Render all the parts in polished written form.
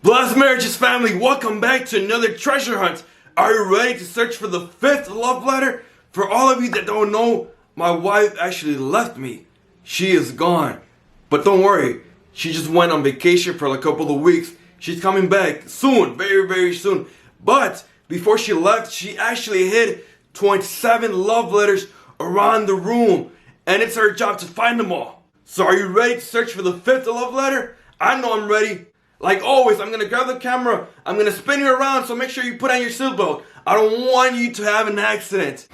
Blessed Marriages family, welcome back to another treasure hunt. Are you ready to search for the fifth love letter? For all of you that don't know, my wife actually left me. She is gone. But don't worry, she just went on vacation for a couple of weeks. She's coming back soon, very, very soon. But before she left, she actually hid 27 love letters around the room. And it's her job to find them all. So are you ready to search for the fifth love letter? I know I'm ready. Like always, I'm going to grab the camera, I'm going to spin you around, so make sure you put on your seatbelt. I don't want you to have an accident.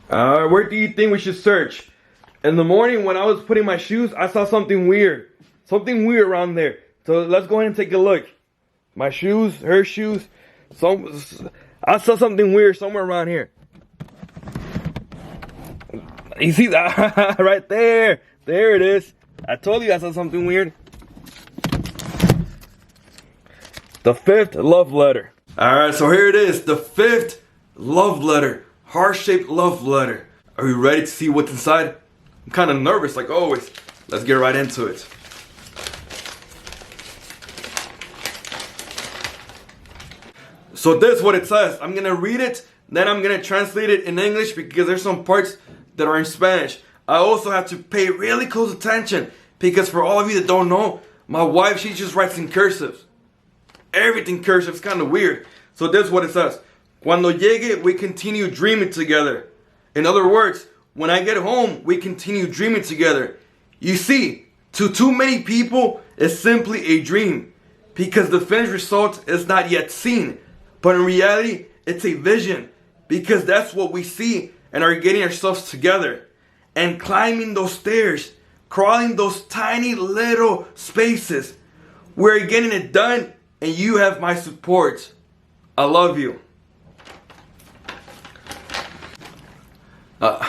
Where do you think we should search? In the morning when I was putting my shoes, I saw something weird. Something weird around there. So let's go ahead and take a look. My shoes, her shoes. I saw something weird somewhere around here. You see that? Right there. There it is. I told you I saw something weird. The fifth love letter. Alright, so here it is. The fifth love letter. Heart-shaped love letter. Are you ready to see what's inside? I'm kind of nervous like always. Let's get right into it. So this is what it says. I'm going to read it. Then I'm going to translate it in English because there's some parts that are in Spanish. I also have to pay really close attention because for all of you that don't know, my wife, she just writes in cursive. Everything cursive. It's kind of weird. So this is what it says. Cuando llegue, we continue dreaming together. In other words, when I get home, we continue dreaming together. You see, to too many people, it's simply a dream because the finished result is not yet seen. But in reality, it's a vision because that's what we see and are getting ourselves together and climbing those stairs, crawling those tiny little spaces. We're getting it done and you have my support. I love you. I'm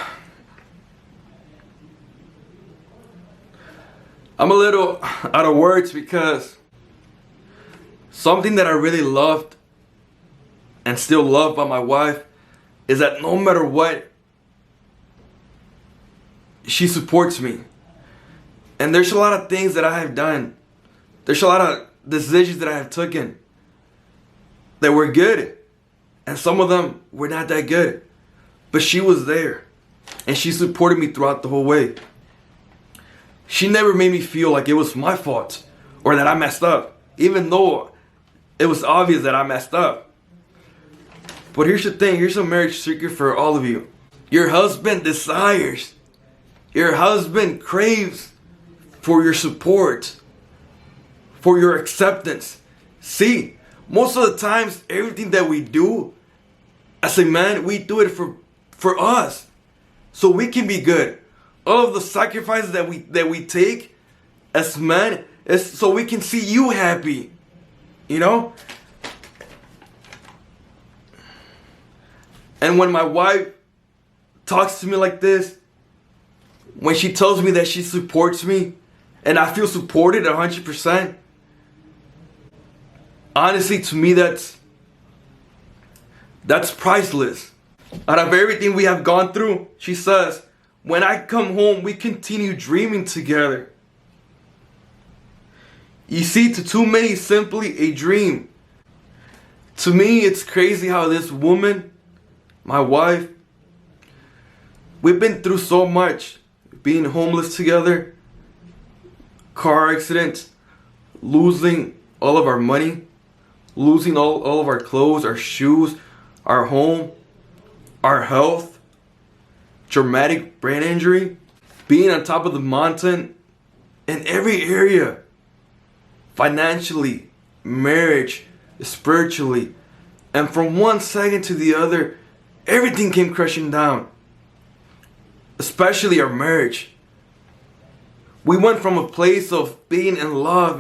a little out of words because something that I really loved and still love about my wife is that no matter what, she supports me. And there's a lot of things that I have done. There's a lot of decisions that I have taken that were good. And some of them were not that good. But she was there. And she supported me throughout the whole way. She never made me feel like it was my fault or that I messed up. Even though it was obvious that I messed up. But here's the thing. Here's a marriage secret for all of you. Your husband desires. Your husband craves for your support. For your acceptance. See, most of the times, everything that we do as a man, we do it for us. So we can be good. All of the sacrifices that we take as men is so we can see you happy. You know? And when my wife talks to me like this, when she tells me that she supports me, and I feel supported 100%, honestly, to me, that's priceless. Out of everything we have gone through, she says, when I come home, we continue dreaming together. You see, to too many, simply a dream. To me, it's crazy how this woman, my wife, we've been through so much. Being homeless together, car accident, losing all of our money, losing all of our clothes, our shoes, our home, our health, traumatic brain injury, being on top of the mountain in every area, financially, marriage, spiritually, and from one second to the other, everything came crashing down, especially our marriage. We went from a place of being in love,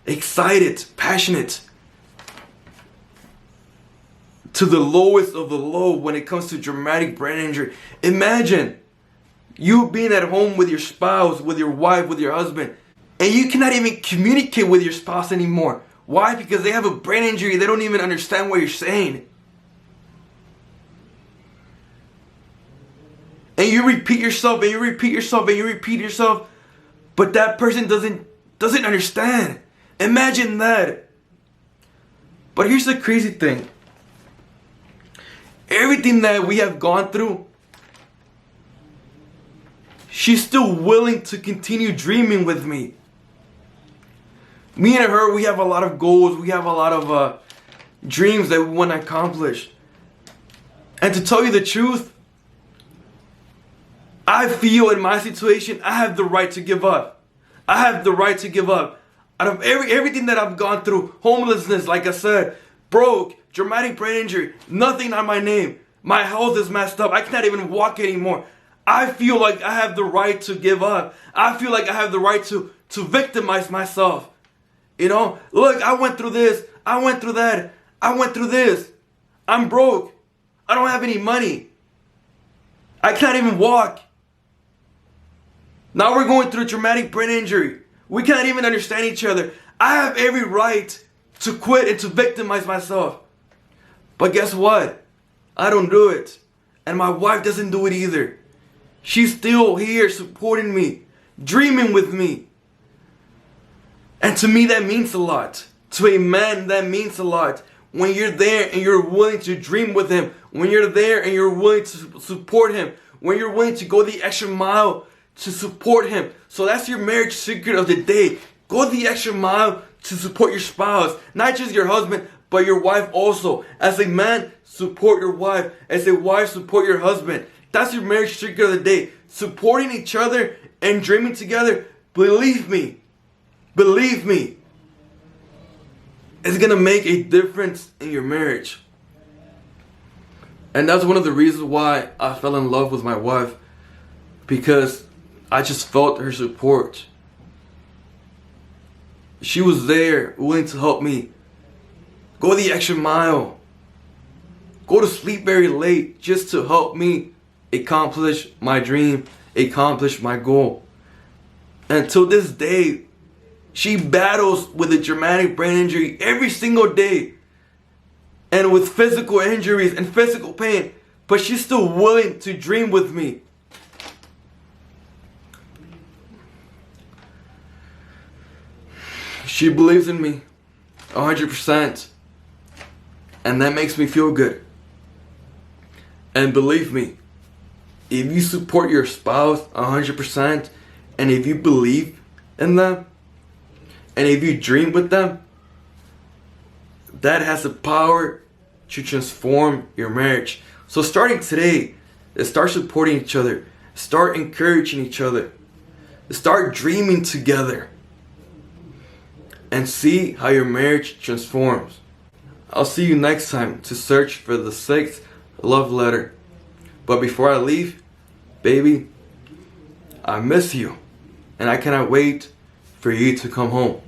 excited, passionate, to the lowest of the low when it comes to traumatic brain injury. Imagine you being at home with your spouse, with your wife, with your husband, and you cannot even communicate with your spouse anymore. Why? Because they have a brain injury. They don't even understand what you're saying. And you repeat yourself and you repeat yourself and you repeat yourself, but that person doesn't understand. Imagine that. But here's the crazy thing. Everything that we have gone through, she's still willing to continue dreaming with me. Me and her, we have a lot of goals. We have a lot of dreams that we want to accomplish. And to tell you the truth, I feel in my situation, I have the right to give up. I have the right to give up. Out of everything that I've gone through, homelessness, like I said, broke, traumatic brain injury, nothing on my name. My health is messed up. I cannot even walk anymore. I feel like I have the right to give up. I feel like I have the right to victimize myself. You know, look, I went through this. I went through that. I went through this. I'm broke. I don't have any money. I can't even walk. Now we're going through a traumatic brain injury. We can't even understand each other. I have every right to quit and to victimize myself. But guess what? I don't do it. And my wife doesn't do it either. She's still here supporting me, dreaming with me. And to me that means a lot. To a man that means a lot. When you're there and you're willing to dream with him. When you're there and you're willing to support him. When you're willing to go the extra mile to support him. So that's your marriage secret of the day. Go the extra mile to support your spouse. Not just your husband, but your wife also. As a man, support your wife. As a wife, support your husband. That's your marriage secret of the day. Supporting each other and dreaming together. Believe me. Believe me. It's going to make a difference in your marriage. And that's one of the reasons why I fell in love with my wife. Because I just felt her support. She was there, willing to help me. Go the extra mile. Go to sleep very late just to help me accomplish my dream, accomplish my goal. And till this day, she battles with a traumatic brain injury every single day. And with physical injuries and physical pain. But she's still willing to dream with me. She believes in me 100%. And that makes me feel good. And believe me, if you support your spouse 100%, and if you believe in them, and if you dream with them, that has the power to transform your marriage. So starting today, start supporting each other. Start encouraging each other. Start dreaming together. And see how your marriage transforms. I'll see you next time to search for the 6th love letter. But before I leave, baby, I miss you. And I cannot wait for you to come home.